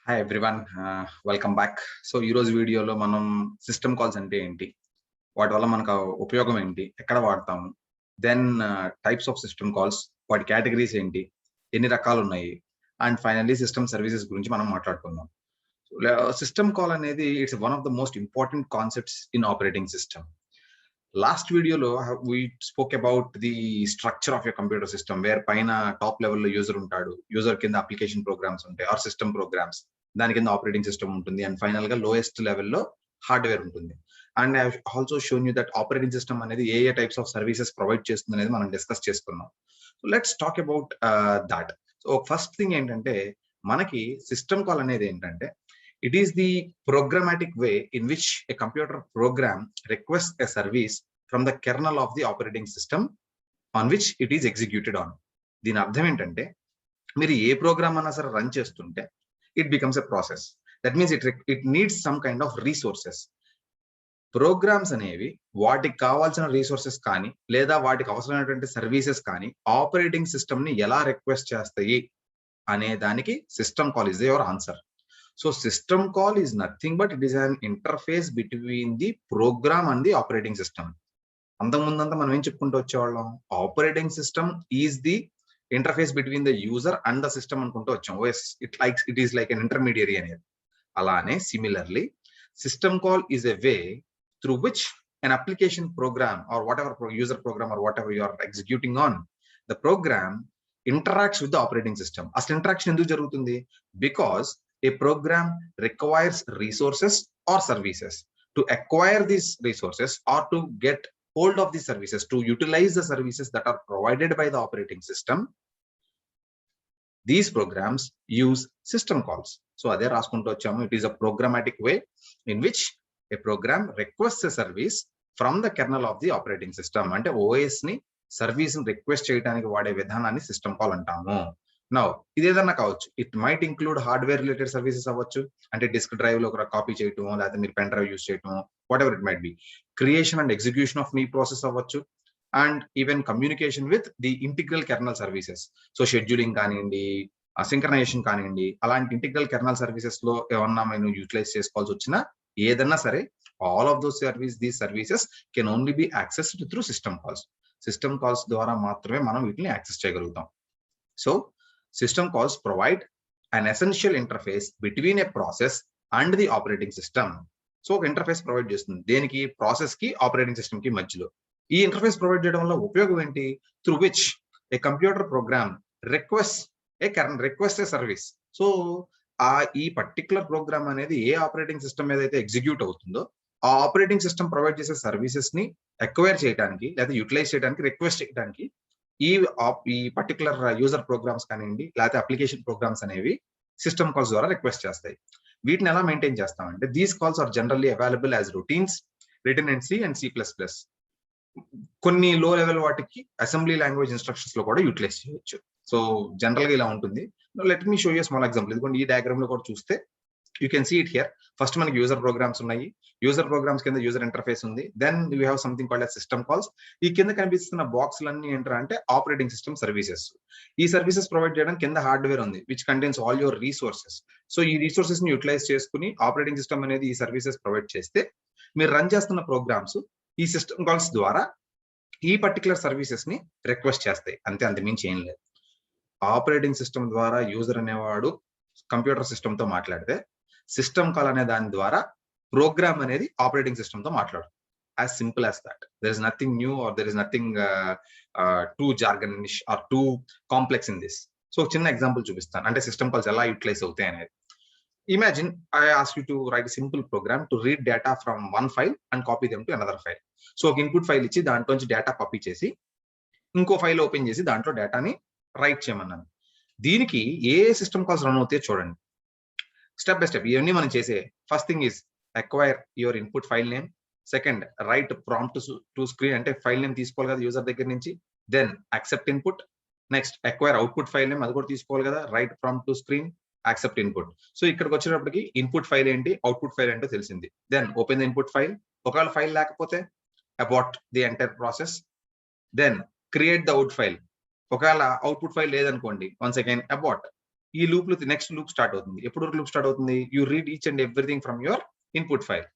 Hi everyone. Welcome back. So ఈ రోజు వీడియోలో మనం సిస్టమ్ కాల్స్ అంటే ఏంటి, వాటి వల్ల మనకు ఉపయోగం ఏంటి, ఎక్కడ వాడతాము, then types of system calls, వాటి కేటగిరీస్ ఏంటి, ఎన్ని రకాలు ఉన్నాయి, అండ్ ఫైనల్లీ సిస్టమ్ సర్వీసెస్ గురించి మనం మాట్లాడుకుందాం. సిస్టమ్ కాల్ అనేది it's one of the most important concepts in operating system. Last వీడియోలో we spoke about the structure of your computer system, where పైన టాప్ లెవెల్లో యూజర్ ఉంటాడు, యూజర్ కింద అప్లికేషన్ ప్రోగ్రామ్స్ ఉంటాయి ఆర్ సిస్టమ్ ప్రోగ్రామ్స్, దాని కింద operating system ఉంటుంది, and final గా లోయెస్ట్ లెవెల్లో హార్డ్వేర్ ఉంటుంది. And I also shown you that operating system అనేది ఏ టైప్స్ ఆఫ్ సర్వీసెస్ ప్రొవైడ్ చేస్తుంది అనేది మనం డిస్కస్ చేసుకున్నాం. So let's talk about that. So first thing ఏంటంటే, మనకి సిస్టమ్ కాల్ అనేది ఏంటంటే, it is the programmatic way in which a computer program requests a service from the kernel of the operating system on which it is executed on. దీని అర్థం ఏంటంటే, మీరు ఏ programme అన్నా సరే రన్ చేస్తుంటే it becomes a process. That means it needs some kind of resources. Programs అనేవి వాటికి కావాల్సిన రీసోర్సెస్ కానీ లేదా వాటికి అవసరమైనటువంటి సర్వీసెస్ కానీ ఆపరేటింగ్ సిస్టమ్ ని ఎలా రిక్వెస్ట్ చేస్తాయి అనే దానికి system call is your answer. So system call is nothing but it is an interface between the program and the operating system. అంతకుముందంతా మనం ఏం చెప్పుకుంటూ వచ్చేవాళ్ళం, operating system is the interface between the user and the system అనుకుంటూ వచ్చాం. It is like an intermediary అనేది. అలానే similarly system call is a way through which an application program or whatever user program or whatever you are executing on, the program interacts with the operating system. అసలు interaction ఎందుకు జరుగుతుంది? Because a program requires resources or services. To acquire these resources or to get hold of these services, to utilize the services that are provided by the operating system, these programs use system calls. So ade raskuntu vachamu, it is a programmatic way in which a program requests a service from the kernel of the operating system. Ante OS ni service ni request cheyadaniki vaade vidhananni system call antamu. Now ఇది ఏదన్నా కావచ్చు, it might include hardware related services అవ్వచ్చు, అంటే disk drive లో ఒక copy చేయటం, లేకపోతే మీరు పెన్ డ్రైవ్ యూస్ చేయటం, whatever it might be. Creation and execution of మీ ప్రాసెస్ అవ్వచ్చు, and even communication with the integral kernel services. So scheduling కానివ్వండి, సింక్రనైజేషన్ కానివ్వండి, అలాంటి ఇంటిగ్రల్ కెర్నల్ సర్వీసెస్ లో ఏమన్నా మనం యూటిలైజ్ చేసుకోవాల్సి వచ్చినా ఏదన్నా సరే, all of those these services can only B accessed through system calls. System calls ద్వారా మాత్రమే మనం వీటిని యాక్సెస్ చేయగలుగుతాం. So system calls provide an essential interface between a process and the operating system. So ఒక ఇంటర్ఫేస్ ప్రొవైడ్ చేస్తుంది దేనికి? Process కి, operating system కి మధ్యలో. ఈ ఇంటర్ఫేస్ ప్రొవైడ్ చేయడం వల్ల ఉపయోగం ఏంటి? Through which A computer program request A service. So ఈ పర్టికులర్ ప్రోగ్రామ్ అనేది ఏ ఆపరేటింగ్ సిస్టమ్ ఏదైతే ఎగ్జిక్యూట్ అవుతుందో ఆ ఆపరేటింగ్ సిస్టమ్ ప్రొవైడ్ చేసే సర్వీసెస్ ని ఎక్వైర్ చేయడానికి లేదా యూటిలైజ్ చేయడానికి, రిక్వెస్ట్ చేయడానికి ఈ పర్టికులర్ యూజర్ ప్రోగ్రామ్స్ కానివ్వండి, లేకపోతే అప్లికేషన్ ప్రోగ్రామ్స్ అనేవి సిస్టమ్ కాల్స్ ద్వారా రిక్వెస్ట్ చేస్తాయి. వీటిని ఎలా మెయింటైన్ చేస్తామంటే, these calls are generally available as routines written in C and C++. కొన్ని లో లెవెల్ వాటికి అసెంబ్లీ లాంగ్వేజ్ ఇన్స్ట్రక్షన్స్ లో కూడా యూటిలైజ్ చేయొచ్చు. సో జనరల్ గా ఇలా ఉంటుంది. Let me show you small example. ఇదిగోండి, ఈ డయాగ్రామ్ లో కూడా చూస్తే you can see it here. First మనకి యూజర్ ప్రోగ్రామ్స్ ఉన్నాయి. యూజర్ ప్రోగ్రామ్స్ కింద యూజర్ ఇంటర్ఫేస్ ఉంది. Then you have something called system calls. ఈ కింద కనిపిస్తున్న బాక్స్లన్నీ ఏంటంటే ఆపరేటింగ్ సిస్టమ్ సర్వీసెస్. ఈ సర్వీసెస్ ప్రొవైడ్ చేయడానికి కింద హార్డ్వేర్ ఉంది, which contains all your resources. So ఈ రీసోర్సెస్ ని యూటిలైజ్ చేసుకుని ఆపరేటింగ్ సిస్టమ్ అనేది ఈ సర్వీసెస్ ప్రొవైడ్ చేస్తే, మీరు రన్ చేస్తున్న ప్రోగ్రామ్స్ ఈ సిస్టమ్ కాల్స్ ద్వారా ఈ పర్టికులర్ సర్వీసెస్ ని రిక్వెస్ట్ చేస్తాయి. అంతే మించి ఏం లేదు. ఆపరేటింగ్ సిస్టమ్ ద్వారా యూజర్ అనేవాడు కంప్యూటర్ సిస్టమ్ తో మాట్లాడితే, సిస్టమ్ కాల్ అనే దాని ద్వారా ప్రోగ్రామ్ అనేది ఆపరేటింగ్ సిస్టమ్ తో మాట్లాడు. As simple as that. There is nothing new or there is nothing too jargonish or too complex in this. So చిన్న ఎగ్జాంపుల్ చూపిస్తాను, అంటే సిస్టమ్ కాల్స్ ఎలా యూటిలైజ్ అవుతాయి అనేది. Imagine I ask you to write a simple program to read data from one file and copy them to another file. So ఒక input file ఇచ్చి దాంట్లో నుంచి డేటా కాపీ చేసి ఇంకో ఫైల్ ఓపెన్ చేసి దాంట్లో డేటాని రైట్ చేయమన్నాను. దీనికి ఏ సిస్టమ్ కాల్స్ రన్ అవుతాయో చూడండి. స్టెప్ బై స్టెప్ ఇవన్నీ మనం చేసే. First thing is acquire your input file name. Second, write prompt to screen, అంటే ఫైల్ నేమ్ తీసుకోవాలి కదా యూజర్ దగ్గర నుంచి. Then accept input. Next acquire output file name, అది కూడా తీసుకోవాలి కదా. Write prompt to screen, accept input. So ఇక్కడికి వచ్చేటప్పటికి ఇన్పుట్ ఫైల్ ఏంటి, అవుట్పుట్ ఫైల్ ఏంటో తెలిసింది. Then open the input file. ఒకవేళ ఫైల్ లేకపోతే abort the entire process. Then create the out file. ఒకవేళ అవుట్పుట్ ఫైల్ లేదనుకోండి, వన్స్ అగైన్ అబార్ట్. ఈ లూప్ లో నెక్స్ట్ లూప్ స్టార్ట్ అవుతుంది. ఎప్పుడు వరకు లూప్ స్టార్ట్ అవుతుంది? You read each and everything from your input file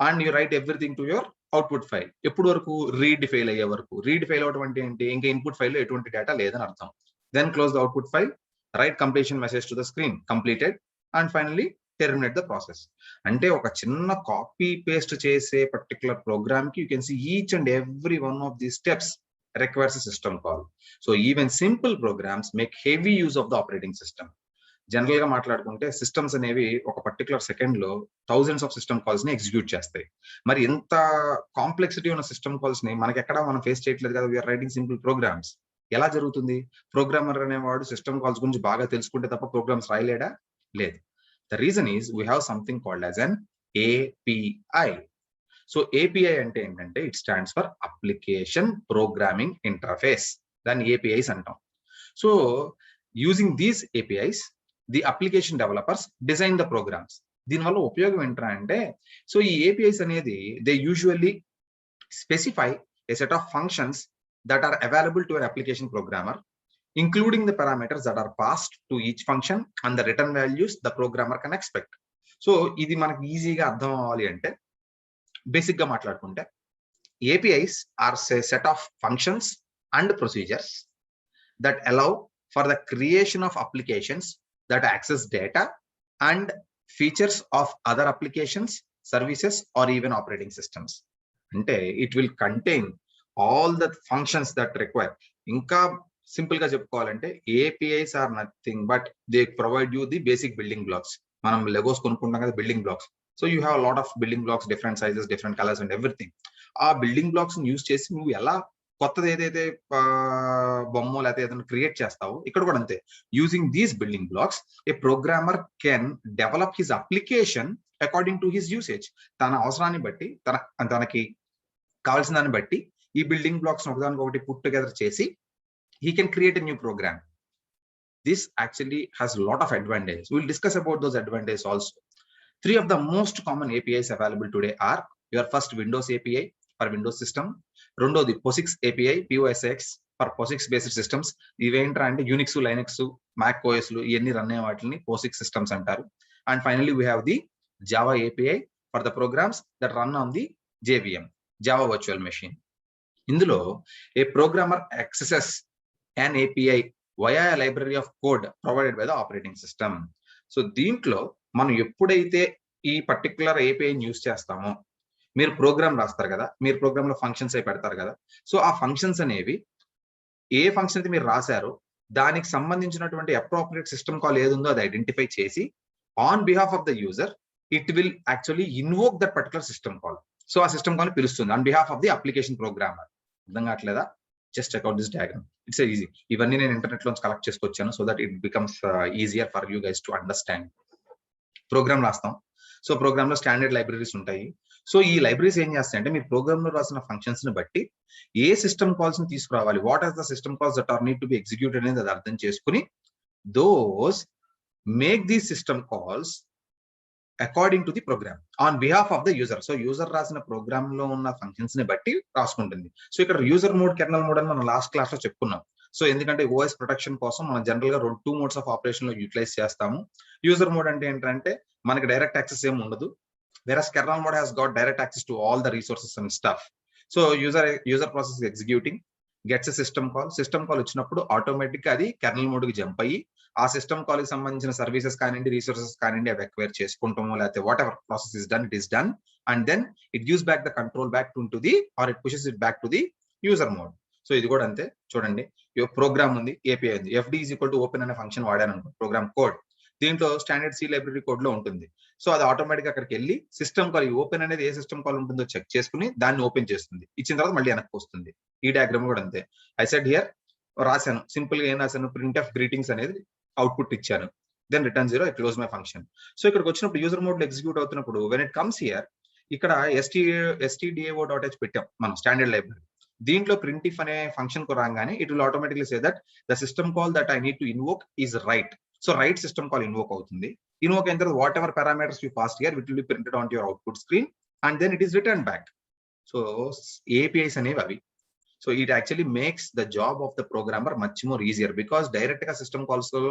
and you right everything to your output file. ఎప్పుడు వరకు? రీడ్ ఫెయిల్ అయ్యే వరకు. రీడ్ ఫెయిల్ అవడం అంటే ఏంటి? ఇంకా ఇన్పుట్ ఫైల్ లో ఎటువంటి డేటా లేదని అర్థం. Then close the output file, write completion message to the screen, completed, and finally terminate the process. అంటే ఒక చిన్న కాపీ పేస్ట్ చేసే పర్టికులర్ ప్రోగ్రామ్ కి you can see each and every one of the steps requires a system call. So even simple programs make heavy use of the operating system. General గా మాట్లాడుకుంటే systems అనేవి ఒక particular second లో thousands of system calls ని execute చేస్తాయి. మరి ఎంత complexity ఉన్న సిస్టమ్ కాల్స్ ని మనం ఫేస్ చేయట్లేదు కదా. We are writing simple programs. ఎలా జరుగుతుంది? ప్రోగ్రామర్ అనేవాడు సిస్టమ్ కాల్స్ గురించి బాగా తెలుసుకుంటే తప్ప ప్రోగ్రామ్స్ రాయలేడా? లేదు. The reason is we have something called as an API. So API అంటే ఏంటంటే it stands for application programming interface. దాన్ని ఏపీఐస్ అంటాం. So using these APIs the application developers design the programs. దీనివల్ల ఉపయోగం ఏంట్రా అంటే, సో ఈ ఏపీఐస్ అనేది they usually specify a set of functions that are available to an application programmer, including the parameters that are passed to each function and the return values the programmer can expect. So ఇది మనకి ఈజీగా అర్థం అవ్వాలి అంటే basic గా మాట్లాడుకుంటే APIs are a set of functions and procedures that allow for the creation of applications that access data and features of other applications, services, or even operating systems. Ante it will contain all the functions that require. Inka simple ga cheppukovalante APIs are nothing but they provide you the basic building blocks. Manam Legos konukuntam kada building blocks. So you have a lot of building blocks, different sizes, different colors and everything. ఆ building blocks use చేసి నువ్వు ఎలా కొత్తది ఏదైతే బొమ్మ లేకపోతే ఏదైనా create చేస్తావో ఇక్కడ కూడా అంతే. Using these building blocks A programmer can develop his application according to his usage. తన అవసరాన్ని బట్టి తనకి కావాల్సిన దాన్ని బట్టి ఈ బిల్డింగ్ బ్లాక్స్ ఒకదానికి ఒకటి పుట్ టుగెదర్ చేసి he can create a new program. This actually has lot of advantages. Will discuss about those advantages also. 3 of the most common APIs available today are your first Windows API for Windows system, రెండోది POSIX API POSIX for POSIX based systems. ఇవేంట్రా అంటే Unix, Linux, Mac OS లు ఇవన్నీ run అయ్యే వాటిని POSIX systems అంటారు. And finally we have the Java API for the programs that run on the JVM, Java Virtual Machine. ఇందులో ఏ programmer accesses an API via a library of code provided by the operating system. So దీంట్లో మనం ఎప్పుడైతే ఈ particular ఏపీఐని use చేస్తామో, మీరు programme రాస్తారు కదా, మీరు ప్రోగ్రామ్ లో ఫంక్షన్స్ అయి పెడతారు కదా. సో ఆ ఫంక్షన్స్ అనేవి ఏ ఫంక్షన్ అయితే మీరు రాశారో దానికి సంబంధించినటువంటి అప్రోప్రియేట్ సిస్టమ్ కాల్ ఏది ఉందో అది ఐడెంటిఫై చేసి on behalf of the user it will actually invoke that particular system call. So ఆ సిస్టమ్ కాల్ పిలుస్తుంది on behalf of the application programmer. అర్థం కావట్లేదా? Just check out this diagram. It's easy. ఇవన్నీ నేను ఇంటర్నెట్ లోంచి collect చేసుకొచ్చాను so that it becomes easier for you guys to understand. Program రాస్తాం. So program లో స్టాండర్డ్ లైబ్రరీస్ ఉంటాయి. సో ఈ లైబ్రరీస్ ఏం చేస్తాయంటే మీరు ప్రోగ్రామ్ లో రాసిన ఫంక్షన్స్ ని బట్టి ఏ సిస్టమ్ కాల్స్ ని తీసుకురావాలి, what are the system calls that are need to be executed అనేది అది అర్థం చేసుకుని those make the system calls according to the program on behalf of the user. So user రాసిన ప్రోగ్రామ్ లో ఉన్న ఫంక్షన్స్ ని బట్టి రాసుకుంటుంది. సో ఇక్కడ యూజర్ మోడ్, కెర్నల్ మోడ్ అని మనం లాస్ట్ క్లాస్ లో చెప్పుకున్నాం. సో ఎందుకంటే ఓఎస్ ప్రొటెక్షన్ కోసం మనం జనరల్ గా 2 మోడ్స్ ఆఫ్ ఆపరేషన్ లో యూటిలైజ్ చేస్తాము. యూజర్ మోడ్ అంటే ఏంటంటే మనకి డైరెక్ట్ యాక్సెస్ ఏమి ఉండదు. whereas kernel mode has got direct access to all the resources and stuff. So user process is executing, gets a system call వచ్చినప్పుడు automatic గా అది కెర్నల్ మోడ్ కి జంప్ అయ్యి ఆ సిస్టమ్ కాల్ కి సంబంధించిన సర్వీసెస్ కానివ్వండి, రిసోర్సెస్ కానివ్వండి అవి అక్వైర్ చేసుకుంటాము, లేకపోతే whatever process is done, it is done and then it gives back the control back to the or it pushes it back to the user mode. So ఇది కూడా అంతే. చూడండి, program ఉంది, API ఉంది. FD is equal to open అనే function వాడాను అనుకో, program code దీంట్లో స్టాండర్డ్ సి లైబ్రరీ కోడ్ లో ఉంటుంది. సో అది ఆటోమేటిక్ అక్కడికి వెళ్ళి సిస్టమ్ కాల్ ఓపెన్ అనేది ఏ సిస్టమ్ కాల్ ఉంటుందో చెక్ చేసుకుని దాన్ని ఓపెన్ చేస్తుంది. ఇచ్చిన తర్వాత మళ్ళీ వెనక్కి వస్తుంది. ఈ డయాగ్రామ్ కూడా అంతే. ఐ సెడ్ హియర్ రాశాను, సింపుల్ గా ఏం రాశాను, ప్రింట్ ఆఫ్ గ్రీటింగ్స్ అనేది అవుట్పుట్ ఇచ్చాను. Then return 0, I close my function. So ఇక్కడికి వచ్చినప్పుడు యూజర్ మోడ్ లో ఎగ్జిక్యూట్ అవుతున్నప్పుడు వెన్ ఇట్ కమ్స్ హియర్ ఇక్కడ stdio.h పెట్టాం మనం స్టాండర్డ్ లైబ్రరీ. దీంట్లో ప్రింట్ ఇఫ్ అనే ఫంక్షన్ కు రాగానే it will automatically say that the system call that I need to invoke is write. So write system call invoke అవుతుంది. Invoke అయిన తర్వాత whatever parameters you passed here it will be printed on your output screen and then it is return back. So APIs అనేవి అవి. So it actually makes the job of the programmer much more easier because direct గా system calls లో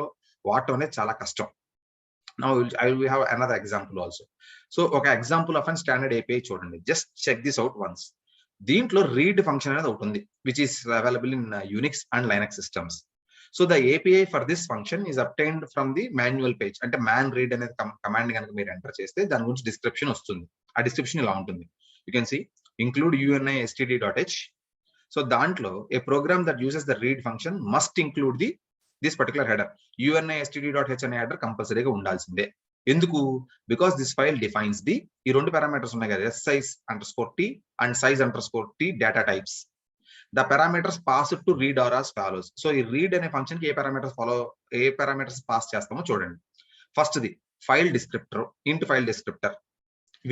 వాడటం అనేది చాలా కష్టం. Now I will have another example also. So ఒక example of an standard API చూడండి. Just check this out once. దీంట్లో read function అనేది ఒకటి ఉంది, which is available in Unix and Linux systems. So the API for this function is obtained from the manual page. అంటే man read అనేది command కనుక మీరు enter చేస్తే దాని గురించి డిస్క్రిప్షన్ వస్తుంది. ఆ డిస్క్రిప్షన్ ఇలా ఉంటుంది. You can see include UNI-STD.h. So దాంట్లో a program that uses the read function must include this particular header. UNI-STD.h అనే హెడర్ కంపల్సరీగా ఉండాల్సిందే. ఎందుకు? బికాస్ దిస్ ఫైల్ డిఫైన్స్ ఈ రెండు పారామీటర్స్ ఉన్నాయి కదా, size_t and size_t data types. The parameters pass to read are as follows. So ఈ read అనే ఫంక్షన్ కి ఏ పారామీటర్స్ పాస్ చేస్తామో చూడండి. First the file descriptor, int file descriptor,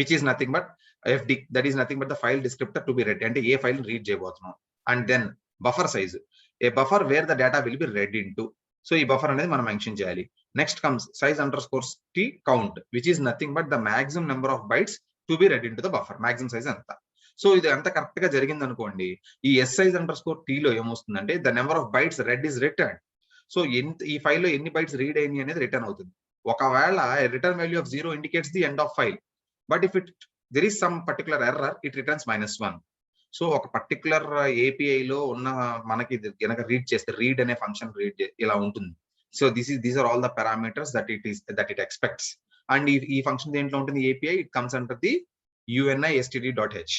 which is nothing but FD, that is nothing but the file descriptor to be read, అంటే ఏ file read చేయబోతున్నాం. And then buffer size, a buffer where the data will be read into. So ఈ buffer అనేది మనం mention చేయాలి. Next comes size_t count, which is nothing but the maximum number of bytes to be read into the buffer, maximum size ఎంత. So ఇది ఎంత correct గా జరిగింది అనుకోండి, ఈ size_t లో ఏమొస్తుందంటే the number of bytes read is return. So ఈ ఫైల్ లో ఎన్ని బైట్స్ రీడ్ అయ్యి అనేది రిటర్న్ అవుతుంది. ఒకవేళ return value of 0 indicates the end of file, but if there is some particular error, it returns -1. సో ఒక పర్టికులర్ ఏపీఐ లో ఉన్న మనకి కనుక రీడ్ చేస్తే రీడ్ అనే ఫంక్షన్ రీడ్ ఇలా ఉంటుంది. So these are all the parameters that it expects. And ఈ ఫంక్షన్ దేంట్లో ఉంటుంది, API, it comes under the UNI-STD.h.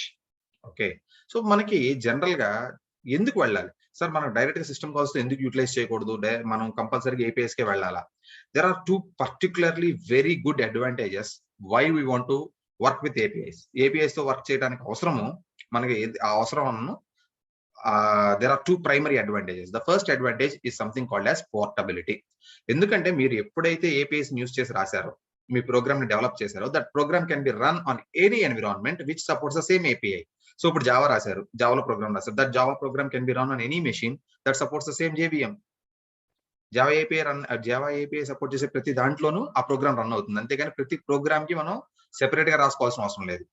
Okay. So మనకి జనరల్ గా ఎందుకు వెళ్ళాలి సార్, మనం డైరెక్ట్ గా సిస్టమ్ కాల్స్ ఎందుకు యూటిలైజ్ చేయకూడదు, మనం కంపల్సరీగా ఏపీఐస్ కే వెళ్ళాలా? There are 2 particularly very good advantages why we want to work with APIs తో వర్క్ చేయడానికి అవసరము మనకి ఆ అవసరం. There are 2 primary advantages. The first advantage is something called as portability. ఎందుకంటే మీరు ఎప్పుడైతే ఏపీఐస్ యూజ్ చేసి రాశారో, మీ ప్రోగ్రామ్ ని డెవలప్ చేశారో, that program can be run on any environment which supports the same API. So ఇప్పుడు జావా రాశారు, జావాలో ప్రోగ్రామ్ రాశారు, that Java programme can be run on any machine that supports the same JVM. Java API support చేసే ప్రతి దాంట్లోనూ ఆ program run అవుతుంది. అంతేగాని ప్రతి ప్రోగ్రామ్ కి మనం సెపరేట్ గా రాసుకోవాల్సిన అవసరం లేదు.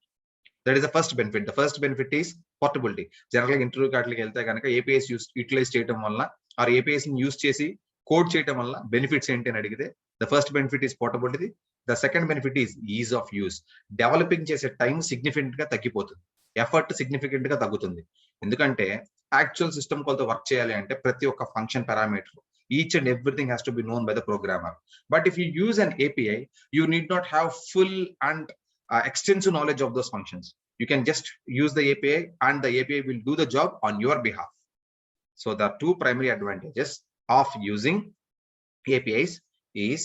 That is the first benefit. The first benefit is portability. General గా ఇంటర్వ్యూ కాట్లకి వెళ్తే కనుక ఏపీఐస్ యూటిలైజ్ చేయడం వల్ల, ఆర్ ఏపీఐస్ యూజ్ చేసి కోడ్ చేయడం వల్ల బెనిఫిట్స్ ఏంటి అని అడిగితే, the first benefit is portability. The second benefit is is of use. Developing చేసే టైం సిగ్నిఫికెంట్ గా తగ్గిపోతుంది, ఎఫర్ట్ సిగ్నిఫికెంట్ గా తగ్గుతుంది. ఎందుకంటే యాక్చువల్ సిస్టమ్ కాల్ తో వర్క్ చేయాలి అంటే ప్రతి ఒక్క function parameter, each and everything has to be known by the programmer. But if you use an API, you need not have full and extensive knowledge of those functions. You can just use the API and the API will do the job on your behalf. So the 2 primary advantages of using APIs is,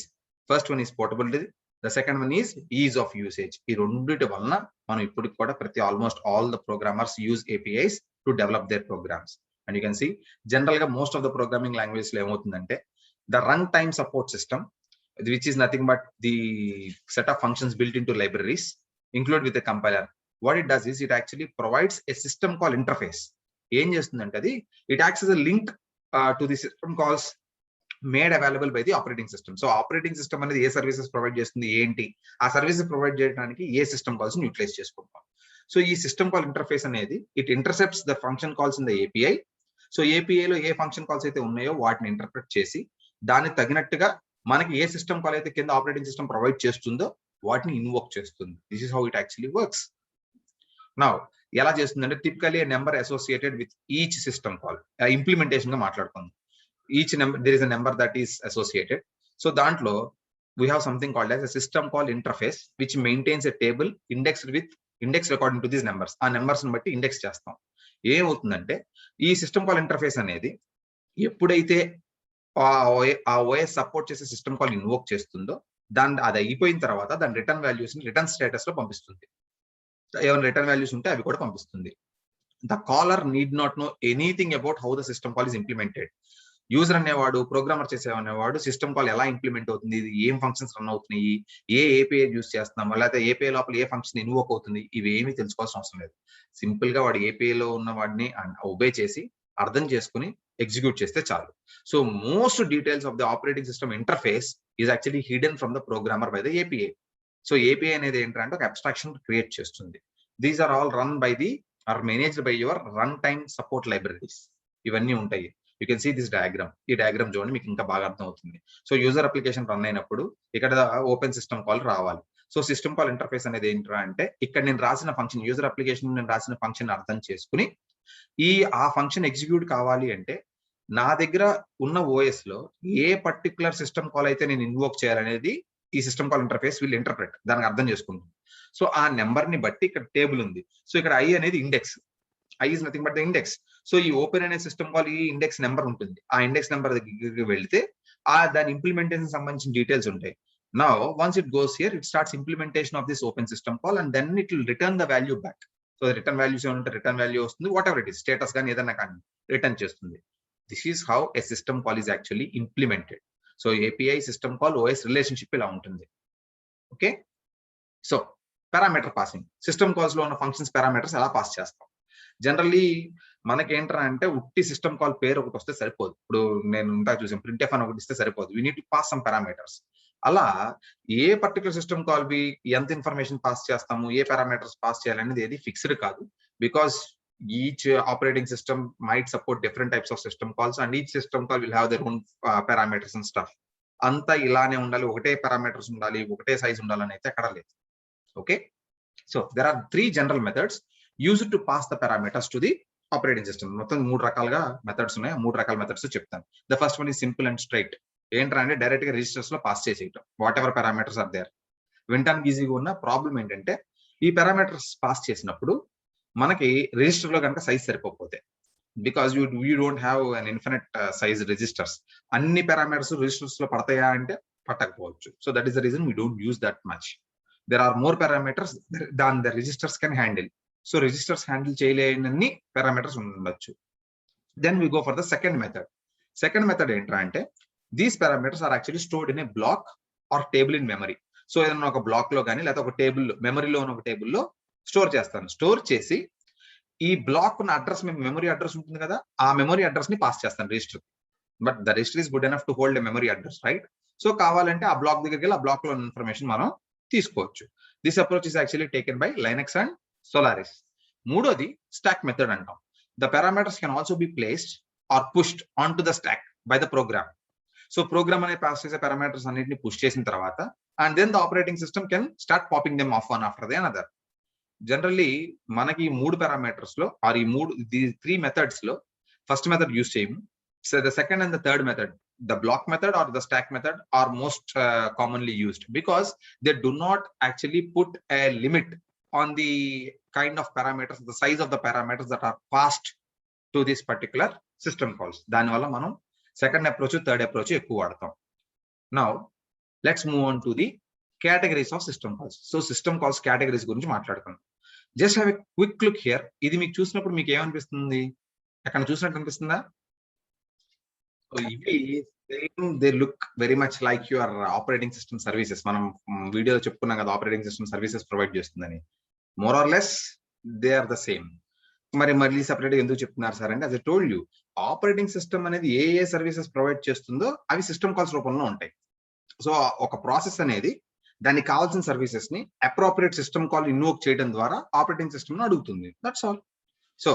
first one is portability, the second one is ease of usage. ఈ రెండిటి వలన మనం ఇప్పటికి కూడా almost all the programmers use APIs to develop their programs. And you can see general ga most of the programming languages lo emotundante, the runtime support system, which is nothing but the set of functions built into libraries included with a compiler. What it does is it actually provides a system call interface. Em chestundante adi, it acts as a link to the system calls made available by the operating system. So operating system anedi ఏ services provide చేస్తుంది ఏంటి, ఆ services provide చేయడానికి ఏ system calls ని utilize చేసుకుంటాం. So ఈ system call interface అనేది it intercepts the function calls in the API. So ఏపీఐలో ఏ ఫంక్షన్ కాల్స్ అయితే ఉన్నాయో వాటిని ఇంటర్ప్రెట్ చేసి దానికి తగినట్టుగా మనకి ఏ సిస్టమ్ కాల్ అయితే కింద ఆపరేటింగ్ సిస్టమ్ ప్రొవైడ్ చేస్తుందో వాటిని ఇన్వోక్ చేస్తుంది. This is how it actually works. Now ఎలా చేస్తుందంటే, typically number associated with each system call, implementation గా మాట్లాడుకుందాం. Each number, there is a number that is associated. So దాంట్లో we have something called as a system call interface which maintains a table indexed according to these numbers. ఆ numbers ని బట్టి index చేస్తాం. ఏమవుతుందంటే ఈ system call interface అనేది ఎప్పుడైతే ఆ ఓఎస్ సపోర్ట్ చేసే సిస్టమ్ కాల్ ఇన్వోక్ చేస్తుందో, అది అయిపోయిన తర్వాత దాని రిటర్న్ వాల్యూస్ ని రిటర్న్ స్టేటస్ లో పంపిస్తుంది. ఏమైనా రిటర్న్ వాల్యూస్ ఉంటే అవి కూడా పంపిస్తుంది. The caller need not know anything about how the system call is implemented. User అనేవాడు, ప్రోగ్రామర్ చేసేవాడు సిస్టమ్ కాల్ ఎలా ఇంప్లిమెంట్ అవుతుంది, ఇది ఏం ఫంక్షన్స్ రన్ అవుతున్నాయి, ఏ ఏపీఐ యూజ్ చేస్తున్నాము, లేకపోతే ఏపీఐ లోపల ఏ ఫంక్షన్ ఇన్వోక్ అవుతుంది, ఇవి ఏమీ తెలుసుకోవాల్సిన అవసరం లేదు. సింపుల్ గా వాడు ఏపీఐలో ఉన్న వాడిని ఒబే చేసి అర్థం చేసుకుని ఎగ్జిక్యూట్ చేస్తే చాలు. So most details of the operating system interface is actually hidden from the programmer by the API. So API అనేది ఏంటంటే ఒక అబ్స్ట్రాక్షన్ క్రియేట్ చేస్తుంది. These are all run by the or managed by your run time support libraries. ఇవన్నీ ఉంటాయి. You can see this diagram. ఈ diagram చూడండి, మీకు ఇంకా బాగా అర్థం అవుతుంది. సో యూజర్ అప్లికేషన్ రన్ అయినప్పుడు ఇక్కడ ఓపెన్ సిస్టమ్ కాల్ రావాలి. సో సిస్టమ్ కాల్ ఇంటర్ఫేస్ అనేది ఏంట్రా అంటే, ఇక్కడ నేను రాసిన ఫంక్షన్, యూజర్ అప్లికేషన్ నేను రాసిన ఫంక్షన్ అర్థం చేసుకుని ఆ ఫంక్షన్ ఎగ్జిక్యూట్ కావాలి అంటే నా దగ్గర ఉన్న ఓఎస్ లో ఏ పర్టికులర్ సిస్టమ్ కాల్ అయితే నేను ఇన్వోక్ చేయాలనేది ఈ system call interface will interpret, దానికి అర్థం చేసుకుంటుంది. సో ఆ నెంబర్ ని బట్టి ఇక్కడ టేబుల్ ఉంది. సో ఇక్కడ ఐ అనేది index, I is nothing but the index. So ఈ ఓపెన్ అనే సిస్టమ్ కాల్ ఈ ఇండెక్స్ నెంబర్ ఉంటుంది. ఆ ఇండెక్స్ నెంబర్ దగ్గరికి వెళ్తే దాని ఇంప్లిమెంటేషన్ సంబంధించిన డీటెయిల్స్ ఉంటాయి. Now once it goes here, it starts implementation of this open system call and then it will return the value back. So the return value return value వస్తుంది, whatever it is, status గాని ఏదైనా కానీ return చేస్తుంది. This is how a system call is actually implemented. So API system call OS relationship ఇలా ఉంటుంది. Okay, so parameter passing, system calls లో ఉన్న functions parameters ఎలా పాస్ చేస్తాం. జనరల్లీ మనకేంట్రా అంటే ఉట్టి సిస్టమ్ కాల్ పేరు ఒకటి వస్తే సరిపోదు. ఇప్పుడు నేను ఇంతా చూసాను, ప్రింట్ ఎఫ్ అని ఒకటి ఇస్తే సరిపోదు. We need to pass some parameters. అలా ఏ పర్టికులర్ సిస్టమ్ కాల్ వి ఎంత ఇన్ఫర్మేషన్ పాస్ చేస్తాము, ఏ పారామీటర్స్ పాస్ చేయాలనేది ఏది ఫిక్స్డ్ కాదు. Because each operating system might support different types of system calls and each system call will have their own parameters and stuff. అంతా ఇలానే ఉండాలి, ఒకటే పారామీటర్స్ ఉండాలి, ఒకటే సైజ్ ఉండాలని అయితే ఎక్కడ లేదు. Okay, so there are 3 general methods used to pass the parameters to the operating system. మొత్తం 3 రకాలుగా మెథడ్స్ ఉన్నాయి. 3 రకాల మెథడ్స్ చెప్తాను. The first one is simple and straight. ఏంట్రా అంటే డైరెక్ట్ గా రిజిస్టర్స్ లో పాస్ చేసేయటం, whatever parameters are there. వినటానికి ఈజీగా ఉన్న ప్రాబ్లం ఏంటంటే ఈ పారామీటర్స్ పాస్ చేసినప్పుడు మనకి రిజిస్టర్ లో కనుక సైజ్ సరిపోతే, because you don't have an infinite size registers. అన్ని పారామీటర్స్ రిజిస్టర్స్ లో పడతాయా అంటే పట్టకపోవచ్చు. So that is the reason we don't use that much. There are more parameters than the registers can handle. So registers handle చేయలేని parameters ఉండొచ్చు. Then we go for the second method. Second method ఏంట్రా అంటే these parameters are actually stored in a block or table in memory. So ఏదైనా ఒక black లో కానీ లేదా ఒక టేబుల్, మెమరీలో ఉన్న ఒక టేబుల్లో స్టోర్ చేస్తాను. స్టోర్ చేసి ఈ బ్లాక్ ఉన్న అడ్రస్, మెమరీ అడ్రస్ ఉంటుంది కదా, ఆ మెమరీ అడ్రస్ ని పాస్ చేస్తాను register. But the register is good enough to hold a memory address, right? So కావాలంటే ఆ బ్లాక్ దగ్గరికి వెళ్ళి ఆ బ్లాక్ లో ఇన్ఫర్మేషన్ మనం తీసుకోవచ్చు. This approach is actually taken by Linux and Solaris. మూడోది స్టాక్ మెథడ్ అంటాం. The parameters can also be placed or pushed on to the stack by the program. So program అనేది pass చేసే parameters అన్నిటిని push చేసిన తర్వాత and then the operating system can start popping them off one after the another. Generally మనకి 3 parameters లో or ఈ 3 methods లో first method use చేయము. So the second and the third method, the block method or the stack method, are most commonly used because they do not actually put a limit on the kind of parameters, the size of the parameters that are passed to this particular system calls. దాని వల్ల మనం second approach, third approach ఎక్కువ వాడతాం. Now let's move on to the categories of system calls. So system calls categories గురించి మాట్లాడుకుందాం. Just have a quick look here. ఇది మీకు చూసినప్పుడు మీకు ఏమనిపిస్తుంది? ఎక్కడ చూసినట్టు అనిపిస్తుందా? ఇవి they look very much like your operating system services. మనం వీడియోలో చెప్పుకున్నాం కదా ఆపరేటింగ్ సిస్టమ్ సర్వీసెస్ ప్రొవైడ్ చేస్తుందని. More or less they are the same. మరి మళ్ళీ సెపరేట్ గా ఎందుకు చెప్తున్నారు సార్ అంటే, as I told you, operating system అనేది ఏ సర్వీసెస్ ప్రొవైడ్ చేస్తుందో అవి సిస్టమ్ కాల్స్ రూపంలో ఉంటాయి. సో ఒక ప్రాసెస్ అనేది దానికి కావాల్సిన సర్వీసెస్ ని అప్రోప్రియేట్ సిస్టమ్ కాల్ ఇన్వోక్ చేయడం ద్వారా ఆపరేటింగ్ సిస్టమ్ ను అడుగుతుంది. That's all. So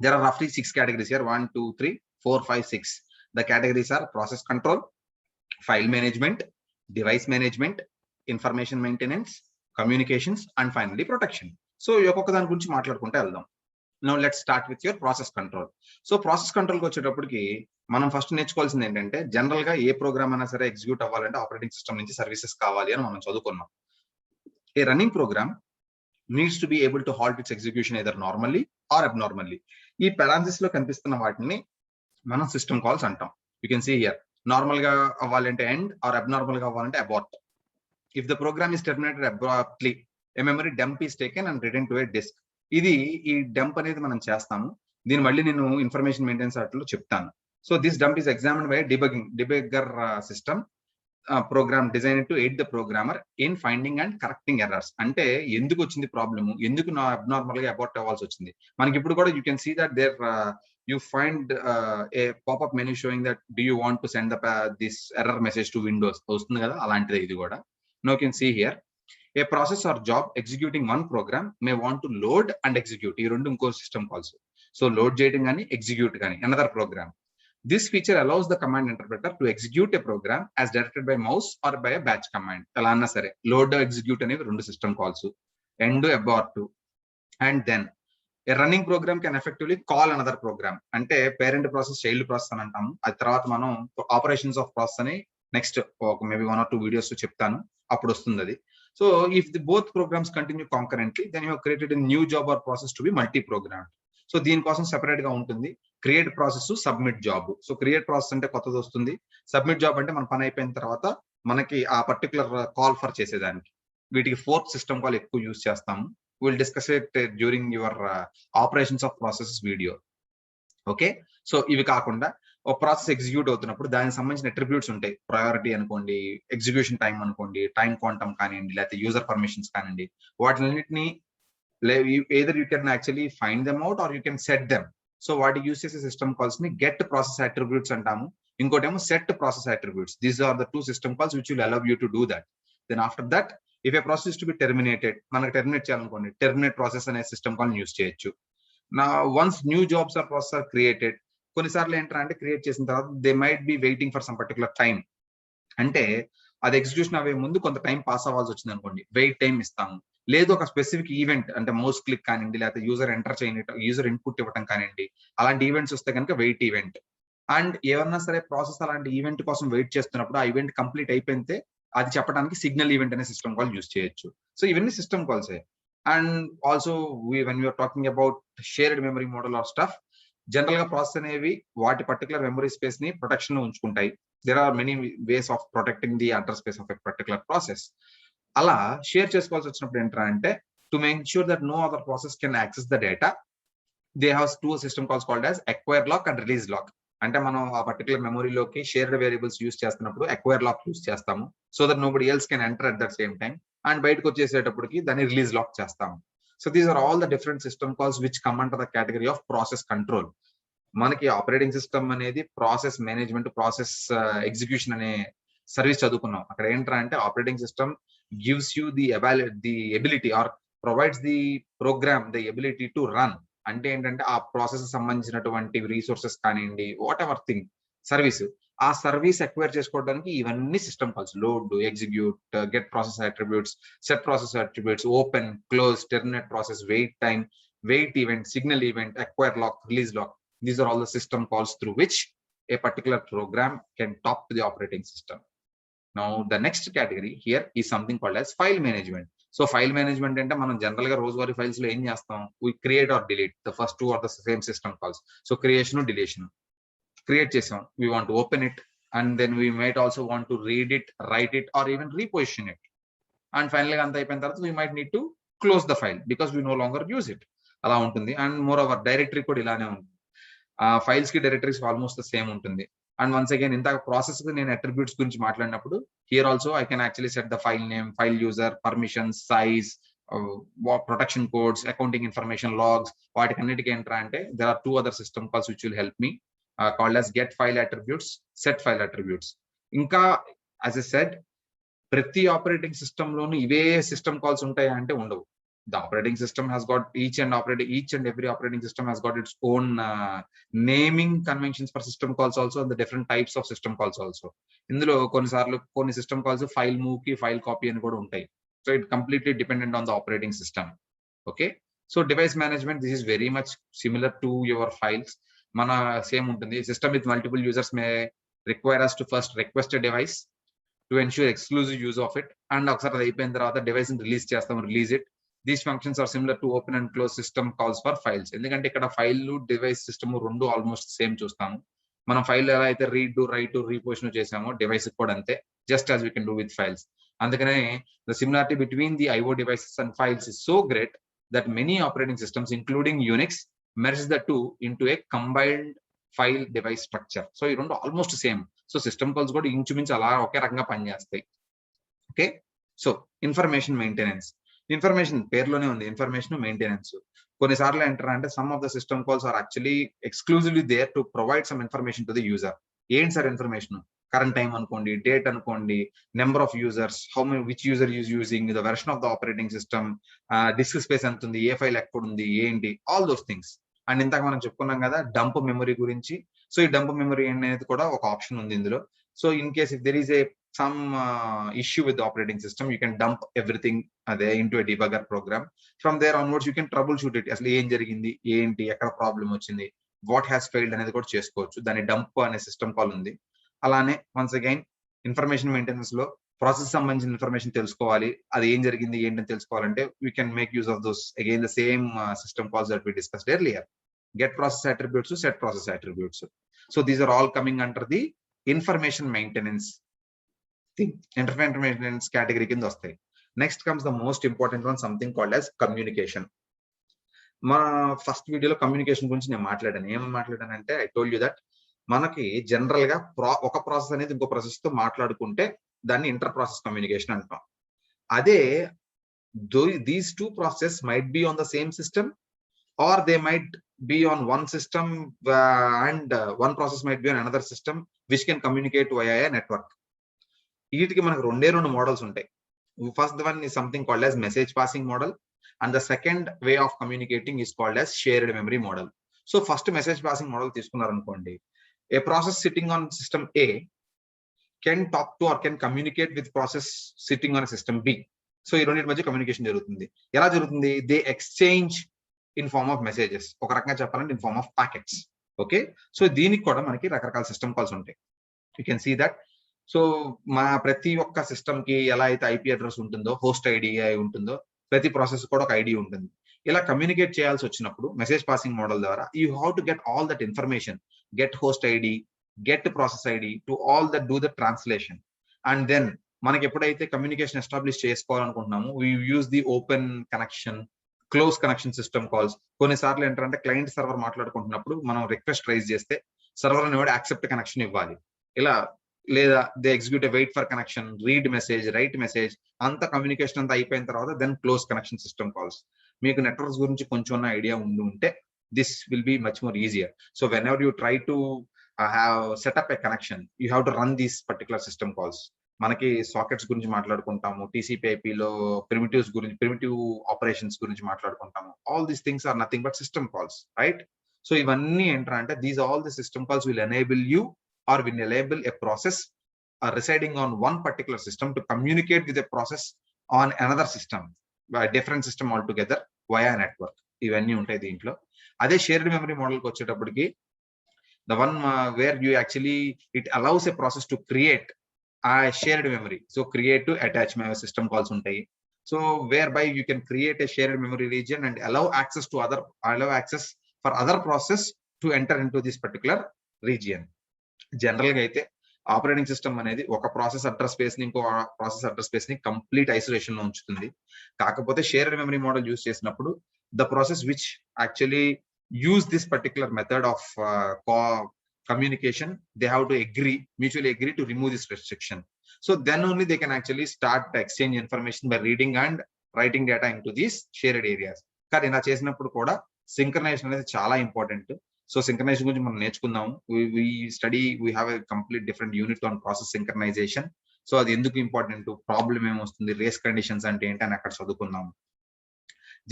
there are రఫ్లీ 6 categories here. 1 2 3 4 5 6. The categories are process control, file management, device management, information maintenance, communications, and finally protection. So ఒక్కొక్క దాని గురించి మాట్లాడుకుంటే వెళ్దాం. Now let's start with your process control. So process control కి వచ్చేటప్పటికి మనం first నేర్చుకోవాల్సింది ఏంటంటే, జనరల్ గా ఏ ప్రోగ్రామ్ అయినా సరే ఎగ్జిక్యూట్ అవ్వాలంటే ఆపరేటింగ్ సిస్టమ్ నుంచి సర్వీసెస్ కావాలి అని మనం చదువుకున్నాం. A running program needs to be able to halt its execution either normally or abnormally. ఈ parenthesis లో కనిపిస్తున్న వాటిని మనం సిస్టమ్ కాల్స్ అంటాం. You can see here. Normal గా అవ్వాలంటే ఎండ్ ఆర్ అబ్నార్మల్ గా అవ్వాలంటే abort. If the program is terminated abruptly, a memory dump is taken and return to a disk. ఇది ఈ డంప్ అనేది మనం చేస్తాము. దీని మళ్ళీ నేను ఇన్ఫర్మేషన్ మెయింటెనెన్స్ అట్లో చెప్తాను. So this dump is examined by debugger system program design to aid the programmer in finding and correcting errors. అంటే ఎందుకు వచ్చింది ప్రాబ్లమ్, ఎందుకు అబ్నార్మల్ గా అబార్ట్ అవ్వాల్సి వచ్చింది. మనకి ఇప్పుడు కూడా you can see that there you find a pop-up menu showing that do you want to send this error message to Windows వస్తుంది కదా, అలాంటిదే ఇది కూడా. Now you can see here a process or job executing one program may want to load and execute. ఈ రెండు ఇంకో system calls. So load చేయడం కానీ ఎగ్జిక్యూట్ కానీ another program. This feature allows the command interpreter to execute a program as directed by mouse or by a batch command. ఎలా అన్నా సరే load execute అనేవి రెండు system calls, end abort, and then a running program can effectively call another program. అంటే parent process child process అని అంటాము. అది తర్వాత మనం ఆపరేషన్స్ ఆఫ్ ప్రాసెస్ అని నెక్స్ట్ మేబీ 1 or 2 వీడియోస్ చెప్తాను, అప్పుడు వస్తుంది అది. So if the both programs continue concurrently then you have created a new job or process to be multi program. So దీనికోసం సెపరేట్ గా ఉంటుంది create process, submit job. So create process అంటే కొత్తది వస్తుంది, సబ్మిట్ జాబ్ అంటే మన పని అయిపోయిన తర్వాత మనకి ఆ పర్టికులర్ కాల్ ఫర్ చేసేదానికి. వీటికి 4th సిస్టమ్ కాల్ ఎక్కువ యూజ్ చేస్తాము. Will discuss it during your operations of processes video. Okay, so ఇవి కాకుండా ఒక ప్రాసెస్ ఎగ్జిక్యూట్ అవుతున్నప్పుడు దానికి సంబంధించిన అట్రిబ్యూట్స్ ఉంటాయి. ప్రయారిటీ అనుకోండి, ఎగ్జిక్యూషన్ టైం అనుకోండి, టైం క్వాంటమ్ కానివ్వండి, లేకపోతే యూజర్ పర్మిషన్స్ కానివ్వండి, వాటిలన్నింటినీ either you can actually find them out or you can set them. So వాటి యూస్ చేసే సిస్టమ్ కాల్స్ ని గెట్ ప్రాసెస్ అట్రిబ్యూట్స్ అంటాము, ఇంకోటేమో set process attributes. These are the 2 system calls which will allow you to do that. Then after that if a process to be terminated, మనకు terminate చేయాలనుకోండి, terminate process అనే system call use చేయొచ్చు. నా once new jobs or process are created, కొన్నిసార్లు ఏంటంటే create చేసిన తర్వాత they might be waiting for some particular time. అంటే అది ఎగ్జిక్యూషన్ అవ్వే ముందు కొంత టైం పాస్ అవ్వాల్సి వచ్చింది అనుకోండి, వెయిట్ టైం ఇస్తాము. లేదు ఒక స్పెసిఫిక్ ఈవెంట్ అంటే మౌస్ క్లిక్ కానివ్వండి, లేకపోతే యూజర్ ఎంటర్ చేయడం, యూజర్ ఇన్పుట్ ఇవ్వడం కానివ్వండి, అలాంటి ఈవెంట్స్ వస్తే కనుక వెయిట్ ఈవెంట్. అండ్ ఏమన్నా సరే ప్రాసెస్ అలాంటి ఈవెంట్ కోసం వెయిట్ చేస్తున్నప్పుడు ఆ ఈవెంట్ కంప్లీట్ అయిపోతే అది చెప్పడానికి సిగ్నల్ ఈవెంట్ అనే సిస్టమ్ కాల్ యూజ్ చేయొచ్చు. సో ఇవన్నీ సిస్టమ్ కాల్సే. And also when you're talking about shared memory model of stuff, general గా ప్రాసెస్ అనేవి వాటి పర్టికులర్ మెమరీ స్పేస్ ని ప్రొటెక్షన్ లో ఉంచుకుంటాయి. There are many ways of protecting the address space of a particular process. అలా share చేసుకోవాల్సి వచ్చినప్పుడు ఏంటంటే to make sure that no other process can access the data, they have 2 system calls called as acquire lock and release lock. అంటే మనం ఆ particular మెమరీలోకి shared variables use చేస్తున్నప్పుడు acquire lock use చేస్తాము, so that nobody else can enter at that same time. And బయటకు వచ్చేసేటప్పటికి దాన్ని release lock చేస్తాము. So these are all the different system calls which come under the category of process control. మనకి operating system అనేది process management, process execution అనే service చదువుకున్నాం. అక్కడ ఏంటంటే operating system gives you the ability or provides the program the ability to run. అంటే ఏంటంటే ఆ process సంబంధించినటువంటి రీసోర్సెస్ కానివ్వండి, వాట్ ఎవర్ థింగ్ సర్వీస్, ఆ సర్వీస్ అక్వైర్ చేసుకోవడానికి ఇవన్నీ system calls. Load, execute, get process attributes, set process attributes, open, close, terminate process, wait time, wait event, signal event, acquire lock, release lock. These are all the system calls through which a particular program can talk to the operating system. Now the next category here is something called as file management. So file management ante manam general ga రోజువారీ files లో ఏం చేస్తాం, we create or delete. The first 2 are the same system calls. So creation, deletion. Create చేసాం, we want to open it, and then we might also want to read it, write it, or even reposition it. And finally అంత అయిపోయిన తర్వాత we might need to close the file because we no longer use it. అలా ఉంటుంది. And moreover directory కూడా ఇలానే ఉంటుంది. Files కి directories almost the same ఉంటుంది. అండ్ వన్స్ అగైన్ ఇంతక ప్రాసెస్ నేను అట్రిబ్యూట్స్ గురించి మాట్లాడినప్పుడు here also I can actually set the file name, file user, permissions, size, protection codes, accounting information, logs. వాటికన్నిటికీ ఏంట్రా అంటే there are 2 other system calls which will help me called as get file attributes, set file attributes. ఇంకా as I said ప్రతి operating system లోను ఇవే system calls ఉంటాయా అంటే ఉండవు. The operating system has got each and every operating system has got its own naming conventions for system calls also, and the different types of system calls also. ఇందులో కొన్నిసార్లు కొన్ని system calls file move కి file copy అని కూడా ఉంటాయి. So it completely dependent on the operating system. Okay, so device management, this is very much similar to your files. మన same ఉంటుంది. System with multiple users may require us to first request a device to ensure exclusive use of it, and ఒకసారి అది అయిపోయిన తర్వాత device ని release చేస్తాం, release it. These functions are similar to open and close system calls for files. ఎందుకంటే ఇక్కడ file device system రెండు almost same చూస్తాము. మనం ఫైల్ ఎలా అయితే రీడ్, రైట్, రీపోజిషన్ చేసామో డివైస్ కూడా అంతే, just as we can do with files. అందుకనే the similarity between the IO devices and files is so great that many operating systems including Unix merge the two into a combined file device structure. So ఈ రెండు almost same. So system calls కూడా ఇంచుమించు అలా ఒకే రకంగా పనిచేస్తాయి. Okay, so information maintenance. Information పేరులోనే ఉంది, ఇన్ఫర్మేషన్ మెయింటెనెన్స్. కొన్నిసార్లు ఏంటారు అంటే some of the system calls are actually exclusively there to provide some information to the user. ఏంటి సార్ ఇన్ఫర్మేషన్? కరెంట్ టైం అనుకోండి, డేట్ అనుకోండి, number of users, how many, which user use using, the version of the operating system, disc space ఎంత ఉంది, ఏ file ఎక్కడ ఉంది, ఏంటి, all those things. And ఇంతకు మనం చెప్పుకున్నాం కదా డంప్ మెమరీ గురించి. సో ఈ డంప్ మెమరీ అనేది కూడా ఒక ఆప్షన్ ఉంది ఇందులో. So in case if there is a some issue with the operating system, you can dump everything there into a debugger program. From there onwards you can troubleshoot it. అసలు ఏం జరిగింది, ఏంటి, ఎక్కడ ప్రాబ్లం వచ్చింది, what has failed అనేది కూడా చేసుకోవచ్చు. దాని డంప్ అనే సిస్టమ్ కాల్ ఉంది. అలానే వన్స్ అగైన్ ఇన్ఫర్మేషన్ మెయింటెనెన్స్ లో ప్రాసెస్ సంబంధించిన ఇన్ఫర్మేషన్ తెలుసుకోవాలి, అది ఏం జరిగింది ఏంటని తెలుసుకోవాలంటే we can make use of those again the same system calls that we discussed earlier. Get process attributes, set process attributes. So these are all coming under the information maintenance thing. Information maintenance category కింద వస్తాయి. Next comes the most important one, something called as communication. మా first వీడియోలో communication గురించి నేను మాట్లాడాను. ఏమని మాట్లాడానంటే I told you that మనకి general గా ఒక ప్రాసెస్ అనేది ఇంకో ప్రాసెస్ తో మాట్లాడుకుంటే దాన్ని ఇంటర్ ప్రాసెస్ కమ్యూనికేషన్ అంటాం. అదే these two process might be on the same system or they might be on one system and one process might be on another system which can communicate via a network. వీటికి మనకు రెండు models ఉంటాయి. First one is something called as message passing model and the second way of communicating is called as shared memory model. So first message passing model తీసుకున్నారనుకోండి, a process sitting on system A can talk to or can communicate with process sitting on a system B. So ఈ రెండింటి మధ్య communication జరుగుతుంది. ఎలా జరుగుతుంది? They exchange in form of messages, ఒక రకంగా చెప్పాలంటే in form of packets. Okay, so దీనికి కూడా మనకి రకరకాల సిస్టమ్ కాల్స్ ఉంటాయి. You can see that. So మా ప్రతి ఒక్క సిస్టమ్ కి ఎలా అయితే ఐపీ అడ్రస్ ఉంటుందో, హోస్ట్ ఐడి ఉంటుందో, ప్రతి ప్రాసెస్ కూడా ఒక ఐడి ఉంటుంది. ఇలా కమ్యూనికేట్ చేయాల్సి వచ్చినప్పుడు మెసేజ్ పాసింగ్ మోడల్ ద్వారా you have to get all that information, get host ID, get process ID, to all that do the translation. And then మనకి ఎప్పుడైతే కమ్యూనికేషన్ ఎస్టాబ్లిష్ చేసుకోవాలనుకుంటున్నామో we use the open connection, close connection system calls. కొన్నిసార్లు ఏంటంటే client server మాట్లాడుకుంటున్నప్పుడు మనం request raise చేస్తే server అనేవాడు accept connection ఇవ్వాలి. ఇలా లేదా they execute wait for connection, read message, write message, అంత కమ్యూనికేషన్ అంతా అయిపోయిన తర్వాత then close connection system calls. మీకు నెట్వర్క్స్ గురించి కొంచెం ఐడియా ఉంటే this will be much more easier. So whenever you try to have setup a connection, you have to run these particular system calls. మనకి sockets గురించి మాట్లాడుకుంటాము, TCP ఐపీలో primitives గురించి, primitive operations గురించి మాట్లాడుకుంటాము. All these things are nothing but system calls, right? So ఇవన్నీ ఏంటంటే these all the system calls will enable you or will enable a process residing on one particular system to communicate with a process on another system, a different system altogether via network. ఇవన్నీ ఉంటాయి దీంట్లో. అదే shared memory model కి వచ్చేటప్పటికి the one where you actually it allows a process to create a shared memory. So create to attach system calls ఉంటాయి. So whereby you can create a shared memory region and allow access for other process to enter into this particular region. General గా అయితే operating system అనేది ఒక process address space ని ఇంకో process address space ని complete isolation లో ఉంచుతుంది. కాకపోతే షేర్డ్ మెమరీ మోడల్ యూజ్ చేసినప్పుడు the process which actually use this particular method of communication, they have to mutually agree to remove this restriction. So then only they can actually start to exchange information by reading and writing data into these shared areas. కానీ ఇలా చేసినప్పుడు కూడా synchronisation అనేది చాలా important. So synchronisation గురించి మనం నేర్చుకుందాం. we have a complete different unit on process synchronization. So అది ఎందుకు ఇంపార్టెంట్, ప్రాబ్లం ఏమొస్తుంది, రేస్ కండిషన్స్ అంటే ఏంటి అని అక్కడ చదువుకుందాం.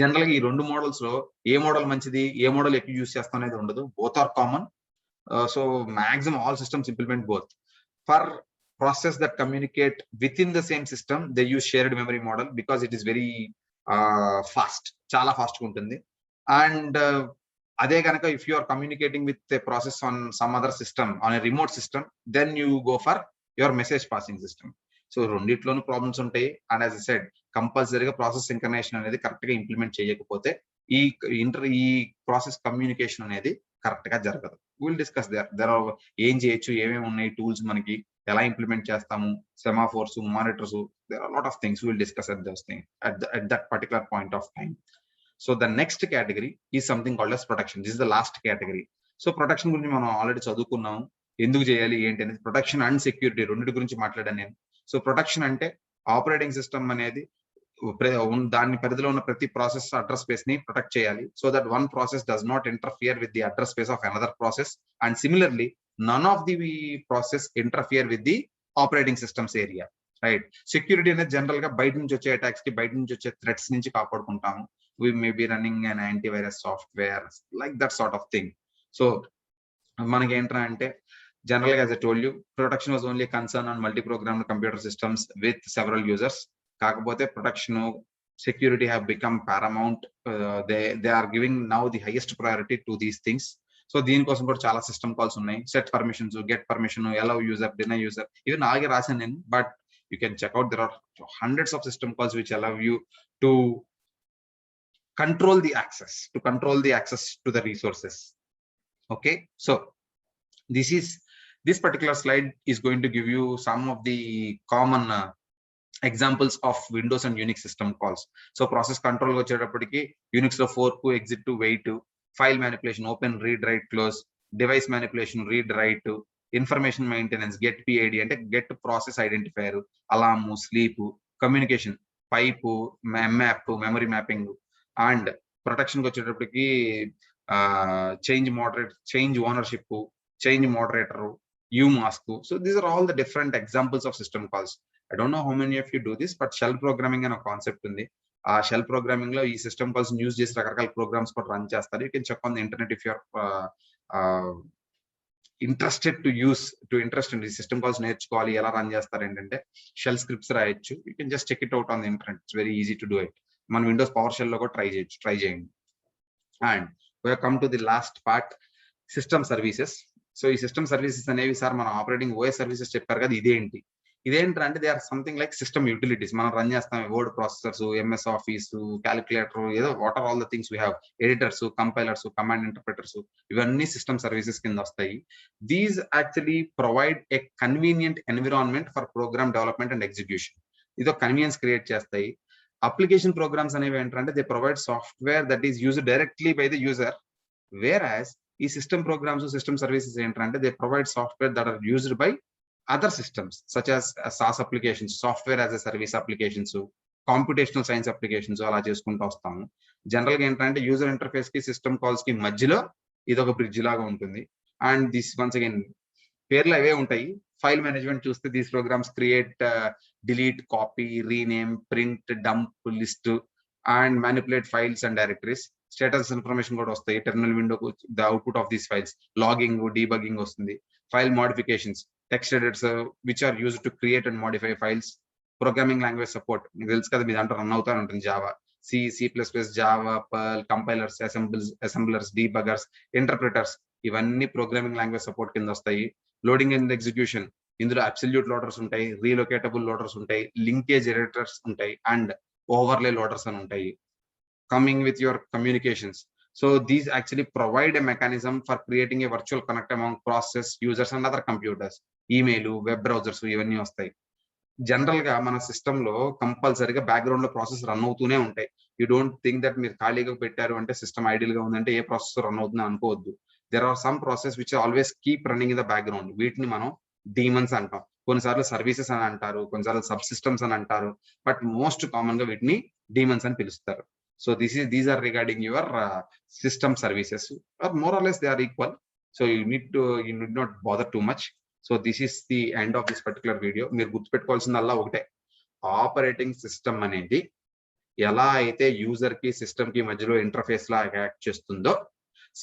జనరల్ గా ఈ రెండు మోడల్స్ లో ఏ మోడల్ మంచిది, ఏ మోడల్ ఎక్కువ యూజ్ చేస్తాం అనేది ఉండదు. Both are common. So maximum all systems implement both. For process that communicate within the same system, they use shared memory model because it is very fast, chala fast ఉంటుంది. And అదే కనుక if you are communicating with a process on some other system, on a remote system, then you go for your message passing system. So రెండిట్లోనూ problems ఉంటాయి. And as I said, కంపల్సరీగా process synchronization అనేది correct గా implement చేయకపోతే ఈ process communication అనేది correct గా జరగదు. విల్ డిస్కస్ దర్ ఆర్ ఏం చేయొచ్చు, ఏమేమి ఉన్నాయి టూల్స్, మనకి ఎలా ఇంప్లిమెంట్ చేస్తాము, semaphores, monitors, there are lot of things will discuss at those things at that particular point of time. So the next category is something called as protection. This is the last category. So protection గురించి మనం already చదువుకున్నాం, ఎందుకు చేయాలి ఏంటి అనేది. Protection and security రెండింటి గురించి మాట్లాడాను నేను. సో ప్రొటెక్షన్ అంటే ఆపరేటింగ్ సిస్టమ్ అనేది దాని పరిధిలో ఉన్న ప్రతి ప్రాసెస్ అడ్రస్ స్పేస్ ని ప్రొటెక్ట్ చేయాలి. So that one process does not interfere with the address space of another process, and similarly none of the process interfere with the operating systems area, right? Security అనేది general గా బయట నుంచి వచ్చే attacks కి, బయట నుంచి వచ్చే థ్రెట్స్ నుంచి కాపాడుకుంటాము. We may be running an antivirus software, like that sort of thing. So మనకి ఏంట్రా అంటే జనరల్ గా as I told you, production was only a concern on multi-programmed computer systems with several users. కాకపోతే protection security have become paramount. They are giving now the highest priority to these things. So దీనికోసం కూడా చాలా system calls ఉన్నాయి. Set permissions, get permission, allow user, deny user, ఇవి నాగే రాశాను నేను. But you can check out, there are hundreds of system calls which allow you to control the access to the resources. Okay, so this particular slide is going to give you some of the common examples of Windows and Unix system calls. So process control వచ్చేటప్పటికి Unix లో fork, exit to, wait, file manipulation, open, read, write, close, device manipulation, read, write, information maintenance, get PID అంటే get process identifier, alarm, sleep, communication, pipe, map, memory mapping, and protection కి వచ్చేటప్పటికి change ownership, change moderator, umask. So these are all the different examples of system calls. I don't know how many of you do this, but shell programming అనే concept ఉంది. ఆ shell programming లో ఈ system calls use చేసి రకరకాల programmes కూడా run చేస్తారు. You can check on the internet if you're interested ఈ సిస్టమ్ కాల్స్ నేర్చుకోవాలి, ఎలా రన్ చేస్తారు ఏంటంటే షెల్ స్క్రిప్ట్స్ రాయొచ్చు. You can just check it out on the internet. It's very easy to do it. మన Windows PowerShell లో కూడా try చేయండి. And we come to the last part, system services. So ఈ system services అనేవి sir మన operating OS services చెప్పారు కదా, ఇదేంటంటే they are something like system utilities. మనం రన్ చేస్తాం word processors, MS office, calculator, ఏదో what are all the things we have, editors, compilers, command interpreters, ఇవన్నీ సిస్టమ్ సర్వీసెస్ కింద వస్తాయి. These actually provide a convenient environment for program development and execution. ఇదో convenience create చేస్తాయి. Application programs అనేవి ఏంటంటే they provide software that is used directly by the user, whereas ఈ system programs, system services ఏంటంటే they provide software that are used by other systems such as SaaS applications, software as a service applications, computational science applications, అలా చేసుకుంటూ వస్తాము. General గా ఏంటంటే user interface కి system calls కి మధ్యలో ఇది ఒక బ్రిడ్జ్ లాగా ఉంటుంది. అండ్ దిస్ వన్స్ అగైన్ పేర్లు అవే ఉంటాయి. ఫైల్ మేనేజ్మెంట్ చూస్తే these programs create, delete, copy, rename, print, dump, list and manipulate files and directories. Status information కూడా వస్తాయి టెర్మినల్ విండోకు, the output of these files, logging, debugging వస్తుంది. File modifications, text editors which are used to create and modify files. Programming language support, మీకు తెలుసు కదా, మీ దాంట్లో run అవుతా ఉంటుంది Java, C++, Java, Perl, compilers, assemblers, debuggers, interpreters, ఇవన్నీ programming language support కింద వస్తాయి. లోడింగ్ అండ్ ఎగ్జిక్యూషన్, ఇందులో అబ్సల్యూట్ లోడర్స్ ఉంటాయి, రీలొకేటబుల్ లోడర్స్ ఉంటాయి, లింకేజ్ ఎడిటర్స్ ఉంటాయి, అండ్ ఓవర్లే లోడర్స్ అని ఉంటాయి. Coming with your communications, so these actually provide a mechanism for creating a virtual connect among process, users and other computers. Email, web browsers, ఇవన్నీ వస్తాయి. General గా మన system లో కంపల్సరీగా background లో ప్రాసెస్ రన్ అవుతూనే ఉంటాయి. యూ డోంట్ థింక్ దట్ మీరు ఖాళీగా పెట్టారు అంటే సిస్టమ్ ఐడియల్ గా ఉందంటే ఏ ప్రాసెస్ రన్ అవుతుంది అనుకోవద్దు. There are some process which always keep running in the background. వీటిని మనం డీమన్స్ అంటాం, కొన్నిసార్లు సర్వీసెస్ అని అంటారు, కొన్నిసార్లు సబ్ సిస్టమ్స్ అని అంటారు, బట్ మోస్ట్ కామన్ గా వీటిని డీమన్స్ అని పిలుస్తారు. So these are regarding your system services, or more or less they are equal. So you need not bother too much. So this is the end of this particular video. మీరు గుర్తుపెట్టుకోవాల్సిందల్లా ఒకటే, operating system అనేది ఎలా అయితే user కి system కి మధ్యలో interface లా act చేస్తుందో,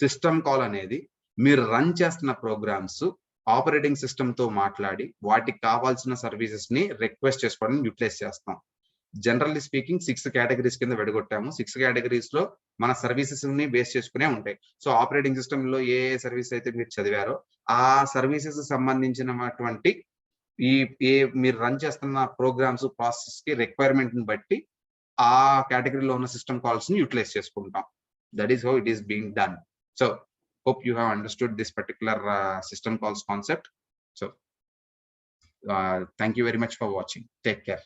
system call అనేది మీరు రన్ చేస్తున్న ప్రోగ్రామ్స్ ఆపరేటింగ్ సిస్టమ్ తో మాట్లాడి వాటికి కావాల్సిన సర్వీసెస్ ని రిక్వెస్ట్ చేసుకోవడానికి యూటిలైజ్ చేస్తాం. జనరల్లీ స్పీకింగ్ 6 కేటగిరీస్ కింద విడగొట్టాము. 6 కేటగిరీస్ లో మన సర్వీసెస్ ని బేస్ చేసుకునే ఉంటాయి. సో ఆపరేటింగ్ సిస్టమ్ లో ఏ సర్వీస్ అయితే మీరు చదివారో ఆ సర్వీసెస్ సంబంధించినటువంటి మీరు రన్ చేస్తున్న ప్రోగ్రామ్స్, ప్రాసెస్ కి రిక్వైర్మెంట్ ని బట్టి ఆ కేటగిరీలో ఉన్న సిస్టమ్ కాల్స్ ని యూటిలైజ్ చేసుకుంటాం. That is how it is being done. So hope you have understood this particular system calls concept. So thank you very much for watching. Take care.